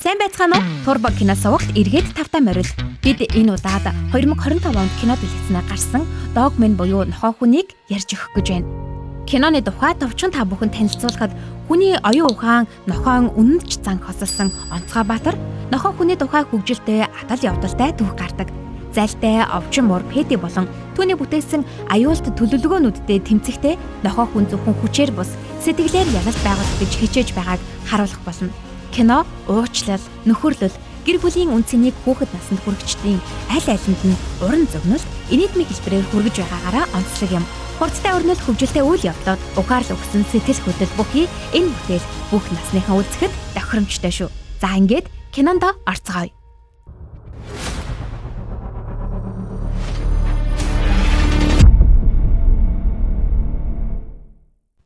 Сайн байцгаана уу? Турбо кино сувагт эргээд тавтай морил. Бид энэ удаад 2025 онд кино дэлгэцнээр гарсан Dogman буюу нохой хүнийг ярьж өгөх гэж байна. Киноны тухай товчхон та бүхэн танилцуулахад хүний оюун ухаан нохойн үнэнч занг хосолсон онцгой баатар нохой хүний тухай хөгжилтэй адал явдалтай түүх гардаг. Зайлтай овчин муур Пэти болон түүний бүтээсэн аюулт төлөвлөгөөнүүдтэй тэмцэхдээ нохой хүн зөвхөн хүчээр бус сэтгэлээр ялалт байгуулах гэж хичээж байгааг харуулах болно. Кино, уучлал, нөхөрлөл, гэр бүлийн үнцнийг хүүхэд наснд хүрэгчдийн аль алинд нь уран зөгнөлт, инээдмийн хэлбэрээр хүргэж байгаагаараа онцлог юм. Хурцтай өрнөл хөгжилтэй үйл явдлууд, ухаарлал өгсөн сэтгэл хөдлөл бүхий энэ бүтээл бүх насныхан үзэхэд тохиромжтой шүү. За ингээд кинонд орцгоё.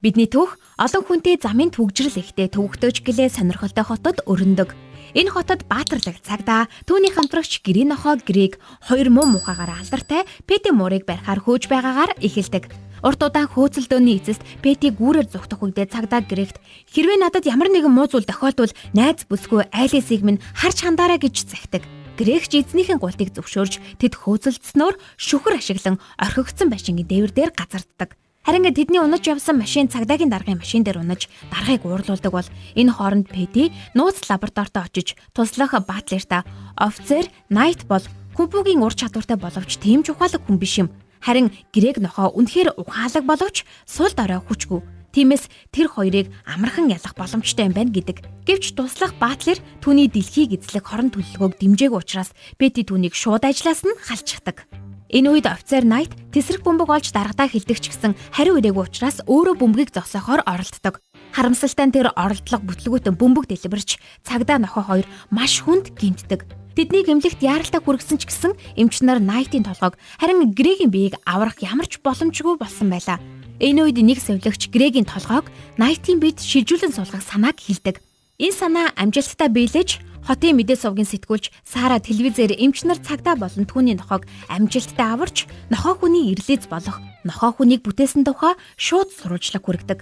Бидний түүх олон хүнтэй замын түгжрэл ихтэй төвөгтөөж гэлээ сонирхолтой хотод өрнөдөг. Энэ хотод баатарлаг цагдаа, түүний хамтрагч гэрийн нохой Грэг хоёр муу мухагаар алдартай Пэти муурыг барихаар хөөж байгаагаар эхэлдэг. Урт удаан хөөцөлдөөний эцэст Пэти гүүрээр зүгтэх үедээ цагдаа Грэгт хэрвээ надад ямар нэгэн муу зүйл тохиолдвол найз бүсгүй айлсыг минь харж хандаарай гэж захидаг. Грэг ч эзнийхэн гултыг зөвшөөрж тэд хөөцөлдснөөр шүхэр ашиглан орхигдсон байшингийн дээвэр дээр газарддаг. Харин тэдний унаж явсан машин цагдаагийн даргын машин дээр унаж даргаыг уурлуулдаг бол энэ хооронд Пэти нууц лабораторид очиж туслах Батлерта офицер Найт бол компьютерийн ур чадвартай боловч тийм чухалаг хүн биш юм. Харин Грэг нохоо үнэхээр ухаалаг боловч сул дорой хүчгүй. Тиймээс тэр хоёрыг амархан ялах боломжтой юм байна гэдэг. Гэвч туслах Батлер түүний дэлхийг эзлэх хорон төлөвлөгөөг дэмжээг учраас Пэти түүнийг шууд ажлаас нь халчихдаг. Энэ үед офицер Найт тесрэх бөмбөг олж даргадаа хилдэг ч гэсэн хариу ирээгүй учраас өөрөө бөмбөгийг зогсоохоор оролддог. Харамсалтай нь тэр оролдлого бүтлгүүтэн бөмбөг дэлбэрч цагдаа нохой хоёр маш хүнд гэмтдэг. Тэдний гэмлэгт яаралтай хүргэсэн ч гэсэн эмч нар Найтийн толгойг харин Грэгийн биеийг аврах ямар ч боломжгүй болсон байлаа. Энэ үед нэг сувлагч Грэгийн толгойг Найтийн биед шилжүүлэн суулгах санааг хэлдэг. Энэ санаа амжилттай биелэж хотын мэдээ сувгийн сэтгүүлч Сара телевизээр эмч нар цагдаа болон түүний нохойг амжилттай аварч нохой хүний ирлээз болох нохой хүнийг бүтээсэн тухай шууд сурвалжлага хүргэдэг.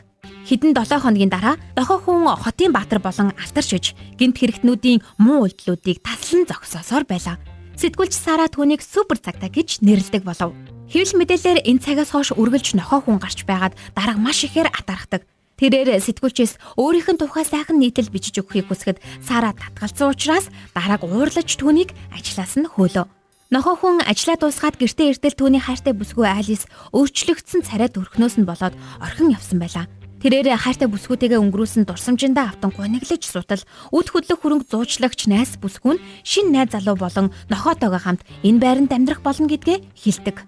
Хэдэн 7 хоногийн дараа нохой хүн хотын баатар болон алтаршиж гэмт хэрэгтнүүдийн муу үйлдэлүүдийг таслан зогсоосоор байлаа. Сэтгүүлч Сара түүнийг супер цагдаа гэж нэрлэдэг болов. Хэвлэл мэдээлэлээр энэ цагаас хойш үргэлж нохой хүн гарч байгаад дарга маш ихээр атаархдаг. Тэрээр сэтгүүлчээс өөрийнх нь тухай сайхан нийтлэл бичиж өгөхийг хүсгэд Сара татгалзсан учраас дарааг уурлаж түүнийг ажлаас нь хөөлөө. Нохой хүн ажлаа дуусгаад гэртээ иртэл түүний хайртай бүсгүй Алис өөрчлөгдсөн царай төрхнөөс нь болоод орхин явсан байлаа. Тэрээр хайртай бүсгүйтэйгээ өнгөрүүлсэн дурсамжиндаа автан гуниглаж сутал үд хөдлөх хөрөнгө зуучлагч найз бүсгүй нь шинэ найз залуу болон нохоотойгоо хамт энэ байранд амьдрах болно гэдгээ хэлдэг.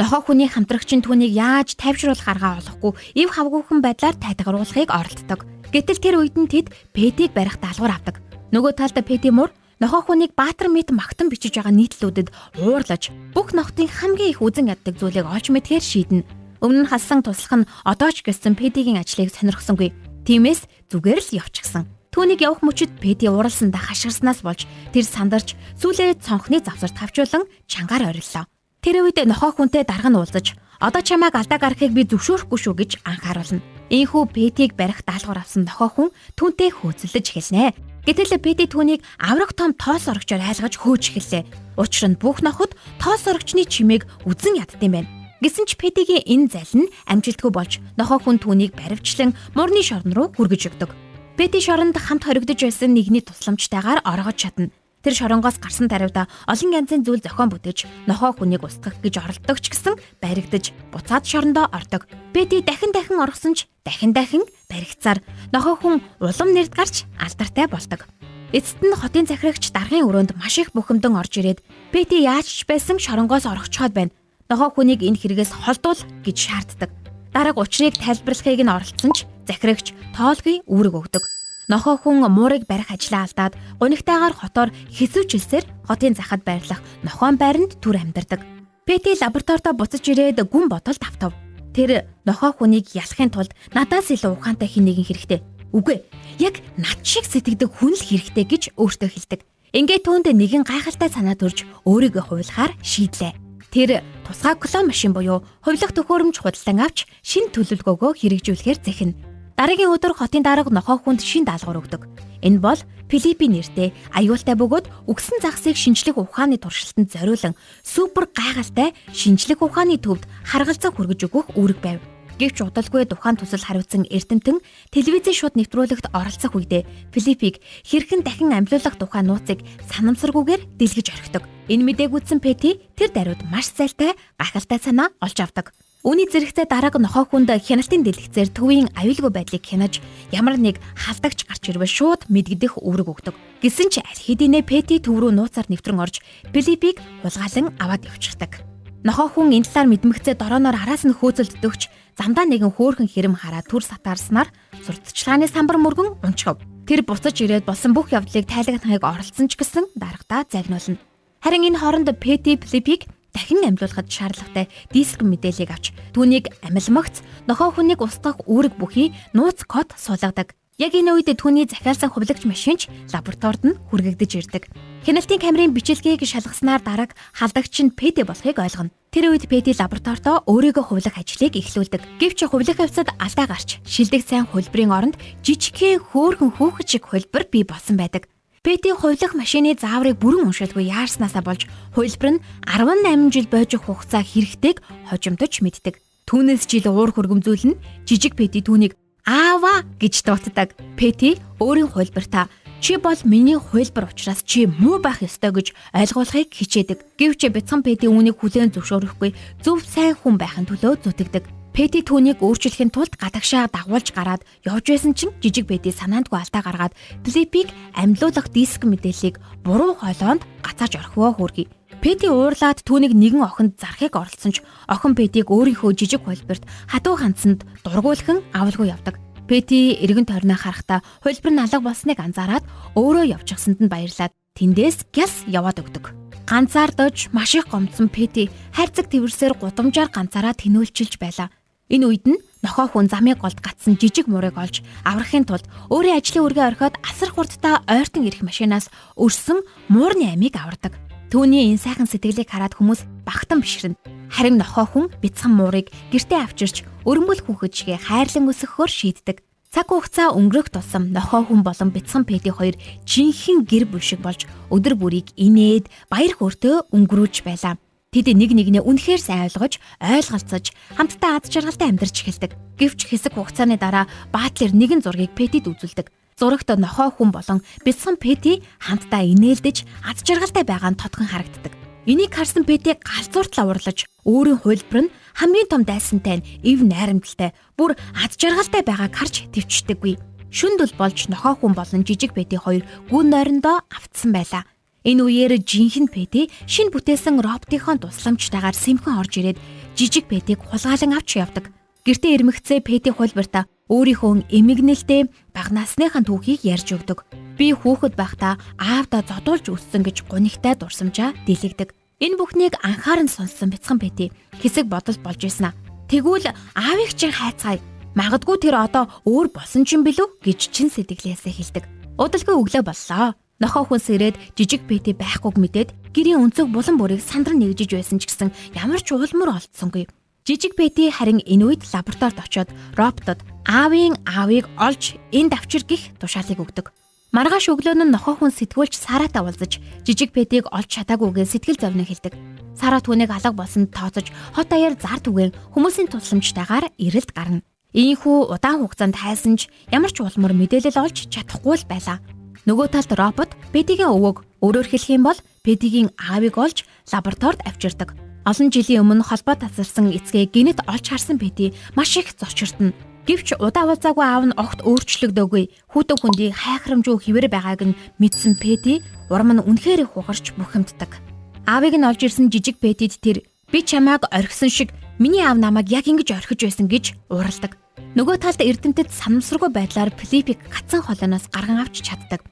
Нохой хүний хамтрагч нь түүнийг яаж тайвшруулах аргаа олохгүй ив хавгүйхэн байдлаар тайтгаруулахыг оролддог. Гэтэл тэр үед нь тэд Пэтиг барих даалгавар авдаг. Нөгөө талд Пэти муур нохой хүнийг баатар мэт магтан бичиж байгаа нийтлүүдэд уурлаж бүх нохтын хамгийн их үзэн яддаг зүйлийг олж мэдхээр шийднэ. Өмнө нь халсан туслах нь одоо ч гэсэн Пэтигийн ажлыг сонирхсонгүй. Тиймээс зүгээр л явчихсан. Түүнийг явах мөчид Пэти ууралсандаа хашгирснаас болж тэр сандарч сүүлээ цонхны завсарт тавчуулан чангаар ориллоо. Тэр үед нохой хүнтэй дарга нь уулзаж одоо чамайг алдаа гаргахыг би зөвшөөрөхгүй шүү гэж анхааруулна. Ийхүү Пэтиг барих даалгавар авсан нохой хүн түүнтэй хөөцөлдөж эхэлнэ. Гэтэл Пэти түүнийг авраг том тоос орогчоор айлгаж хөөж эхэллээ. Учир нь бүх ноход тоос орогчны чимээг үзэн яддсан байна. Гэсэн ч Пэтигийн энэ зал нь амжилтгүй болж нохой хүн түүнийг баривчлан морны шорон руу хүргэж өгдөг. Пэти шоронд хамт хоригдож байсан нэгний тусламжтайгаар оргож чадна. Тэр шоронгоос гарсан тариуда олон янзын зүйл зохион бүтээж нохой хүнийг устгах гэж оролддог ч гэсэн баригдаж буцаад шорондоо ордог. Пэти дахин оргосон ч дахин баригдсаар нохой хүн улам нэрд гарч алдартай болдог. Эцэст нь хотын захирагч даргын өрөөнд маш их бухимдан орж ирээд Пэти яаж ч байсан шоронгоос орохчоод байна. Нохой хүнийг энэ хэрэгээс холдуул гэж шаарддаг. Дарга учрыг тайлбарлахыг нь оролцсон ч захирагч тоолгүй үүрэг өгдөг. Нохой хүн муурыг барих ажлаа алдаад гунигтайгаар хотоор хэсүүжилсээр хотын захад байрлах нохойн байранд түр амьдардаг. Пэти лабораторид буцаж ирээд гүн бодолд автав. Тэр нохой хүнийг ялахын тулд надаас илүү ухаантай хэн нэгэн хэрэгтэй. Үгүй, яг над шиг сэтгэдэг хүн л хэрэгтэй гэж өөртөө хэлдэг. Ингээд түүнд нэгэн гайхалтай санаа төрж өөрийгөө хуйлахаар шийдлээ. Тэр тусгай клон машин буюу хувилах төхөөрөмж худалдан авч шинэ төлөвлөгөөгөө хэрэгжүүлэхээр захина. Дараагийн өдөр хотын дарга нохой хүнд шин даалгавар өгдөг. Энэ бол Филиппийн нэртэй аюултай бөгөөд үгсэн загсыг шинжлэх ухааны туршилтанд зориулан супер гайхалтай шинжлэх ухааны төвд харгалзан хүргэж өгөх үүрэг байв. Гэвч удалгүй тухайн төсөл хариуцсан эрдэмтэн телевизийн шууд нэвтрүүлэгт оролцох үедээ Филиппийг хэрхэн дахин амьлуулах тухай нууцыг санамсаргүйгээр дэлгэж орхидог. Энэ мэдээг үзсэн Пети тэр даруйд маш зайлтай гахалтай санаа олж авдаг. Үүний зэрэгцээ дарааг нохой хүнд хяналтын дэлгэцээр төвийн аюулгүй байдлыг хянаж ямар нэг халдагч гарч ирвэл шууд мэдгдэх үүрэг өгдөг. Гэсэн ч аль хэдийнэ Пети төв рүү нууцаар нэвтрэн орж Филиппийг хулгайлан аваад явчихдаг. Нохой хүн энэ талаар мэдмэгцээ дорооноор араас нь хөөцөлддөгч замдаа нэгэн хөөрхөн хэрэм хараа түр сатаарснаар сурталчилгааны самбар мөргөн унчгав. Тэр буцаж ирээд болсон бүх явдлыг тайлагнахыг оролцсон ч гэсэн дарагтаа загнуулна. Харин энэ хооронд Пети Филиппийг дахин амьлуулахад шаардлагатай диск мэдээллийг авч түүнийг амилмагц нохой хүнийг устгах үүрэг бүхий нууц код суулгадаг. Яг энэ үед түүний захиалсан хувилагч машинч лабораторид нь хүргэгдэж ирдэг. Хяналтын камерын бичлэгийг шалгаснаар дараг халдагч нь Пети болохыг ойлгоно. Тэр үед Пети лабораторидоо өөрийгөө хувилах ажлыг эхлүүлдэг. Гэвч хувилах явцад алдаа гарч шилдэг сайн хөлбөрийн оронд жижигхэн хөөрхөн хүүхэд шиг хөлбөр бий болсон байдаг. Пети хувилах машины зааврыг бүрэн уншаалгүй яарснаасаа болж хувилбар нь 18 жил бойжих хугацаа хэрэгтэйг хожимдож мэддэг. Түүнээс жил уур хөргөмзүүлнэ жижиг Пети түүнийг аава гэж дууддаг. Пети өөрийн хувилбартаа чи бол миний хувилбар учраас чи муу байх ёстой гэж ойлгуулахыг хичээдэг. Гэвч бяцхан Пети үүнийг хүлээн зөвшөөрөхгүй зөв сайн хүн байхын төлөө зүтгэдэг. Пети түүнийг өөрчлөхийн тулд гадагшаа дагуулж гараад явж байсан чинь жижиг Пети санаандгүй алдаа гаргаад Филиппийг амьлуулах диск мэдээллийг буруу хоолоонд гацааж орхивоо хүргэе. Пети уурлаад түүнийг нэгэн охинд зарахыг оролцсон ч охин Петиг өөрийнхөө жижиг хувилбарт хатуу хандсанд дургуулхан авалгүй явдаг. Пети эргэн тойрноо харахтаа хувилбар нь алга болсныг анзаараад өөрөө явчихсанд нь баярлаад тэндээс гяс яваад өгдөг. Ганцаардаж маш их гомдсон Пети хайрцаг твэрсээр гудамжаар ганцаараа тэнүүлчилж байлаа. Энэ үед нь нохой хүн замын голд гацсан жижиг мурыг олж аврахын тулд өөрийн ажлын үргээ орхиод асар хурдтай ойртон ирэх машинаас өрсөн муурны амийг авардаг. Түүний энэ сайхан сэтгэлийг хараад хүмүүс багтан бишрэнэ. Харин нохой хүн бяцхан муурыг гэртээ авчирч өрөмбөл хүүхэд шигээ хайрлан өсгөхөөр шийддэг. Цаг хугацаа өнгөрөх тусам нохой хүн болон бяцхан Пети хоёр жинхэнэ гэр бүл шиг болж өдөр бүрийг инээд баяр хөөртэй өнгөрүүлж байлаа. Тэд нэг нэгнээ үнэхээр сайн ойлгож, ойлголцож, хамтдаа аз жаргалтай амьдарч эхэлдэг. Гэвч хэсэг хугацааны дараа Батлер нэгэн зургийг Петид үзүүлдэг. Зурагт нохой хүн болон бяцхан Пети хамтдаа инээлдэж, аз жаргалтай байгаа нь тодхон харагддаг. Энийг харсан Пети галзууртлаа урлаж, өөрийн хувилбар нь хамгийн том дайсантай нь эв найрамдалтай, бүр аз жаргалтай байгааг харж төвчдөггүй. Шүндэл болж нохой хүн болон жижиг Пети хоёр гүн нойрондоо автсан байлаа. Энэ үеэр жинхэнэ Пети шинэ бүтээсэн роботынхон тусламжтайгаар сэмхэн орж ирээд жижиг Петиг хулгайлан авч явдаг. Гэртээ ирмэгцээ Пети хувилбартаа өөрийнхөө эмигнэлтэй бага насныхаа түүхийг ярьж өгдөг. Би хүүхэд байхдаа аавдаа зодуулж өссөн гэж гунигтай дурсамжаа дэлгдэг. Энэ бүхнийг анхааран сонссон бяцхан Пети хэсэг бодол болж ийсэн. Тэгвэл аавыг чинь хайцгаая. Магадгүй тэр одоо өөр болсон ч юм билүү гэж чин сэтгэлээсээ хэлдэг. Удалгүй өглөө боллоо. Нохой хүн сэрээд жижиг Пети байхгүйг мэдээд гэрийн өнцөг булан бүрийг сандран нэгжиж байсан ч гэсэн ямар ч уулмөр олдсонгүй. Жижиг Пети харин энэ үед лабораторид очиод роботод аавыг олж энд авчир гих тушаалыг өгдөг. Маргааш өглөө нь нохой хүн сэтгүүлч Саратай уулзаж жижиг Петиг олж чадаагүйгээ сэтгэл зовноо хэлдэг. Сара түүнийг алга болсонд тооцож хот даяар зар түгээн хүмүүсийн тусламжтайгаар эрэлд гарна. Ийхүү удаан хугацаанд хайсан ч ямар ч уулмөр мэдээлэл олж чадахгүй л байлаа. Нөгөө талд робот Петигийн өвөг өөрөөр хэлэх юм бол Петигийн аавыг олж лабораторид авчирдаг. Олон жилийн өмнө холбоо тасарсан эцгээ генет олж харсан Пети маш их зочирдно. Гэвч удаа уулзаагүй аав нь огт өөрчлөгдөөгүй. Хүүтэн хүндийг хайхрамжгүй хിവэр байгааг нь мэдсэн Пети урам нь үнэхээр хугарч бухимддаг. Аавыг нь олж ирсэн жижиг Петид тэр би чамайг орхисон шиг миний аав намайг яг ингэж орхиж байсан гэж уралдаг. Нөгөө талд эрдэмтэд санамсаргүй байдлаар Филиппийг гацсан холоноос гарган авч чаддаг.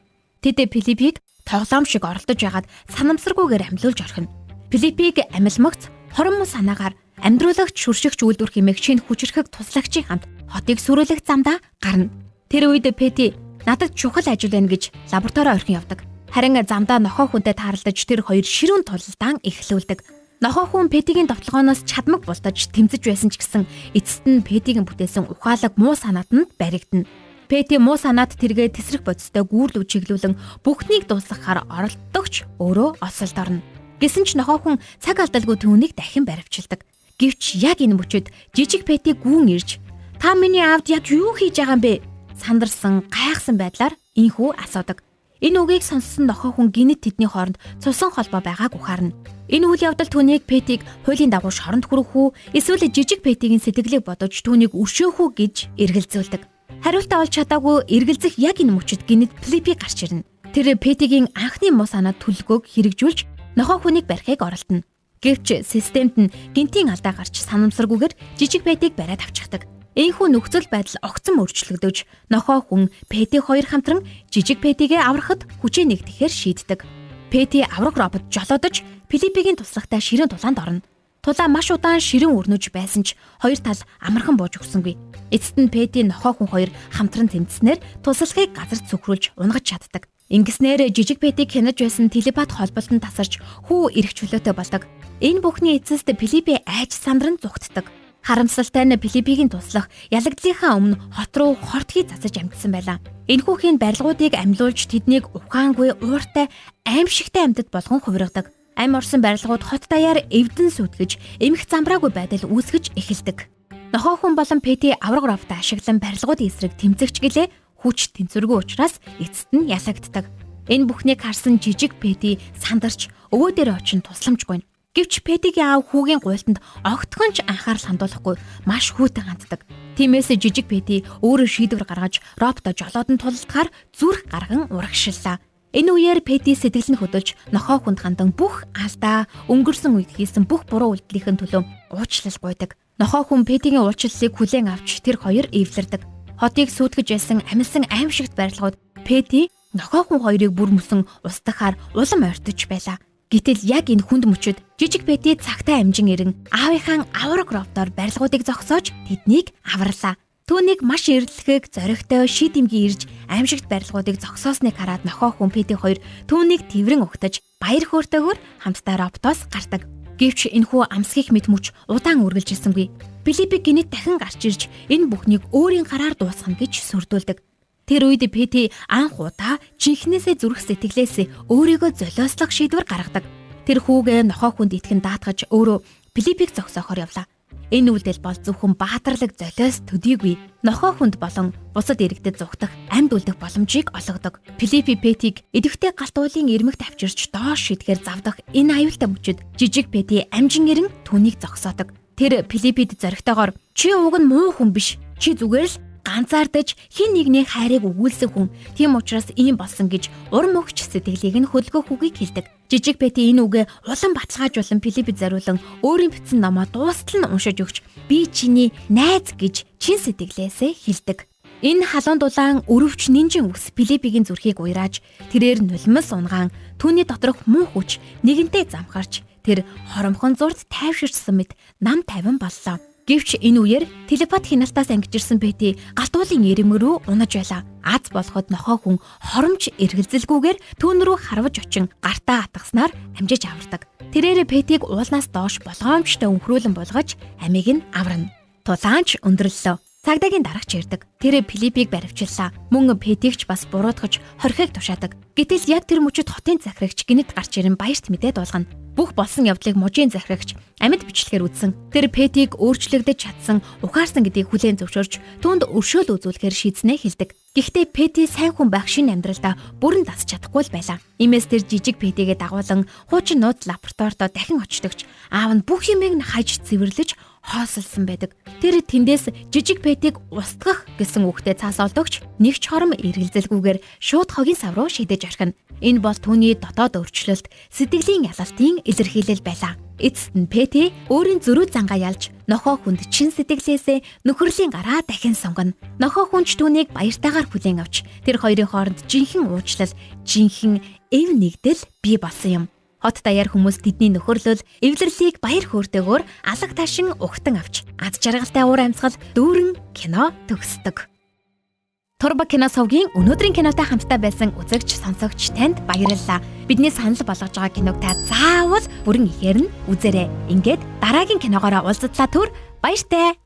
Тэд Филиппийг тоглоом шиг оролдож байгаад санамсаргүйгээр амьлуулж орхино. Филиппийг амилмагц хорон муу санаагаар амьдруулагч шүршигч үйлдвэр хэмээх шинэ хүчрхэг туслагчийн хамт хотыг сүрүүлэх замдаа гарна. Тэр үед Пети надад чухал ажил байна гэж лабораторио орхин явдаг. Харин замдаа нохой хүнтэй тааралдаж тэр хоёр ширүүн тулалдаан эхлүүлдэг. Нохой хүн Петигийн довтлогооноос чадмаг бултаж тэмцэж байсан ч гэсэн эцэст нь Петигийн бүтээсэн ухаалаг муу санаатанд баригдана. Пэти муу санаад тэргээ тесрэх бодистой гүүрлүү чиглүүлэн бүхнийг дуусгахаар оролддогч өөрөө осолд орно. Гэсэн ч нохоо хүн цаг алдалгүй түүнийг дахин баривчилдаг. Гэвч яг энэ мөчөд жижиг Пэти гүүн ирж "Та миний аавд яг юу хийж байгаа юм бэ?" сандарсан гайхсан байдлаар инхүү асуудаг. Энэ үгийг сонссон нохоо хүн гинэт тэдний хооронд цусан холбоо байгааг ухаарна. Энэ үйл явдал түүнийг Пэтиг хуулийн дагуу шоронд хүргэх үү, эсвэл жижиг Пэтигийн сэтгэлийг бодож түүнийг өршөөх үү гэж эргэлзүүлдэг. Хариултаа олж чадаагүй эргэлзэх яг энэ мөчөд гинэт Филиппи гарч ирнэ. Тэр Пэтигийн анхны муу санаа төлгөөг хэрэгжүүлж нохоо хүнийг барихыг оролдоно. Гэвч системд нь гинтийн алдаа гарч санамсаргүйгээр жижиг Пэтиг бариад авчихдаг. Ийхүү нөхцөл байдал огцом өөрчлөгдөж нохоо хүн Пэти хоёр хамтран жижиг Пэтигээ аврахад хүчээ нэгтгэхээр шийддэг. Пэти авраг робот жолоодож Филиппигийн туслахтай ширэн тулаанд орно. Тулаа маш удаан ширэн өрнөж байсан ч хоёр тал амархан бууж өгсөнгүй. Эцэст нь Пэти нохоо хүн хоёр хамтран тэмцснээр тусалхыг газар цөхрүүлж унгаж чаддаг. Ингэснээр жижиг Пэтиг хянаж байсан телепат холболтод тасарч хүү эрх чөлөөтэй болдог. Энэ бүхний эцэст Филиппи айж сандран зүгтдэг. Харамсалтай нь Филиппигийн туслах ялагдлынхаа өмнө хот руу хортхий засаж амьдсан байлаа. Энэхүүхийн барилгуудыг амьлуулж тэднийг ухаангүй ууртай аимшигтай амьтад болгон хувиргадаг. Ам орсон барилгууд хот даяар эвдэн сүтгэж эмх замбраагүй байдал үүсгэж эхэлдэг. Нохоо хүн болон Пэти авраг ровтой ашиглан барилгуудын эсрэг тэмцэгч гэлээ хүч тэнцвэргүй учраас эцэст нь ялагддаг. Энэ бүхнийг харсан жижиг Пэти сандарч өвөө дээр очин тусламжгүй. Гэвч Пэтигийн аав хүүгийн гуйлтанд огтхонч анхаарал хандуулахгүй маш хүйтэн ханддаг. Тиймээс жижиг Пэти өөрөө шийдвэр гаргаж робото жолоодон тулалдахаар зүрх гарган урагшиллаа. Энэ үеэр Пэти сэтгэл нь хөдөлж нохоо хүнд хандан бүх алдаа өнгөрсөн үед хийсэн бүх буруу үйлдэлийн төлөө уучлал гуйдаг. Нохоо хүн Пэтигийн уучлалыг хүлээн авч тэр хоёр эвлэрдэг. Хотыг сүйтгэж байсан амьсан аимшигт барилгууд Пэти нохоо хүн хоёрыг бүр мөсөн устгахаар улам ойртож байлаа. Гэтэл яг энэ хүнд мөчөд жижиг Пэти цагтаа амжин ирэн аавынхаа авраг роботоор барилгуудыг зогсоож тэднийг аварлаа. Түүнийг маш эрэлхэг зоригтой шийдэмгий ирж аимшигт барилгуудыг зогсоосныг хараад нохоо хүн Пэти хоёр түүнийг тэврэн угтаж баяр хөөртэйгээр хамтдаа роботоос гардаг. Гэвч энэхүү амсгийх мэт мөч удаан үргэлжилсэнгүй. Филиппи гинэт дахин гарч ирж энэ бүхнийг өөрийн гараар дуусгана гэж сүрдүүлдэг. Тэр үед Пэти анх удаа жинхнээсээ зүрх сэтгэлээсээ өөрийгөө золиослох шийдвэр гаргадаг. Тэр хүүгээ нохоо хүнд итгэн даатгаж өөрөө Филиппиг зогсоохоор явлаа. Энэ үйлдэл бол зөвхөн баатарлаг золиос төдийгүй нохоо хүнд болон бусад иргэдэд зүгтах амьд үлдэх боломжийг олгодог. Филиппи Пэтиг идэвхтэй галт уулын ирмэгт авчирч доош шидэхээр завдах энэ аюултай мөчөд жижиг Пэти амжин ирэн түүнийг зогсоодог. Тэр Филиппид зоригтойгоор "Чи уг нь муу хүн биш. Чи зүгээр л ганцаардаж хин нэгний хайрыг өгүүлсэн хүн. Тийм учраас ийм болсон" гэж урам өгч сэтгэлийг нь хөлгөх үгийг хэлдэг. Жижиг Пэти энэ үгээ улам баталгаажуулан Филиппид зориулан өөрийн бичсэн номоо дуустал нь уншиж өгч "Би чиний найз" гэж чин сэтгэлээсээ хэлдэг. Энэ халуун дулаан өрөвч нинжин үс Филиппигийн зүрхийг уйрааж тэрээр нулимс унгаан түүний доторх муу хүч нэгэнтээ замхарч тэр хоромхон зурд тайвширсан мэт нам тайван боллоо. Гэвч энэ үеэр телепат хяналтаас ангижирсан Пэти галтуулын ирэмэг рүү унаж байлаа. Аз болоход нохоо хүн хоромж эргэлзэлгүйгээр түүн рүү харваж очин гартаа атгаснаар амжиж авардаг. Тэрээр Пэтиг уулнаас доош болгоомжтой өнхрүүлэн булгаж амийг нь аварна. Тулаанч өндөрлөлөө. Цагдаагийн дарагч ирдэг. Тэр Филиппиг баривчилсан. Мөн Пэтигч бас буруутгаж хорхийг тушаадаг. Гэтэл яг тэр мөчөд хотын захирагч гинэт гарч ирэн баярт мэдээ дуулгана. Бүх болсон явдлыг мужийн захирагч амьд бичлэгээр үзсэн. Тэр Пэтиг өөрчлөгдөж чадсан, ухаарсан гэдгийг хүлээн зөвшөөрч түүнд өршөөл үзүүлэхээр шийдснээ хэлдэг. Гэхдээ Пэти сайн хүн байх шинэ амьдралдаа бүрэн дасч чадахгүй л байлаа. Иймээс тэр жижиг Пэтигээ дагуулan хуучин нууц лабораторидо дахин очдогч аав нь бүх юмыг нь хаяж цэвэрлэж хоосолсон байдаг. Тэр тэндээс жижиг Пэтиг устгах гэсэн үгтэй цаас олдогч нэг ч хором эргэлзэлгүйгээр шууд хогийн сав руу шидэж орхино. Энэ бол түүний дотоод өөрчлөлт, сэтгэлийн ялалтын илэрхийлэл байлаа. Эцэст нь Пэти өөрийн зөрүү зангаа ялж нохоо хүнд чин сэтгэлээсээ нөхөрлийн гараа дахин сонгоно. Нохоо хүнч түүнийг баяртайгаар хүлээн авч тэр хоёрын хооронд жинхэнэ уучлал, жинхэнэ эв нэгдэл бий болсон юм. Хот даяар хүмүүс тэдний нөхөрлөл, эвлэрлийг баяр хөөртэйгээр алга таашин угтан авч аз жаргалтай уур амьсгал дүүрэн кино төгсдөг. Турба кино сувгийн өнөөдрийн кинотой хамтдаа байсан үзэгч, сонсогч танд баярлалаа. Бидний санал болгож байгаа киног та заавал бүрэн ихээр нь үзээрэй. Ингээд дараагийн киногоороо уулзтлаа түр баяртай.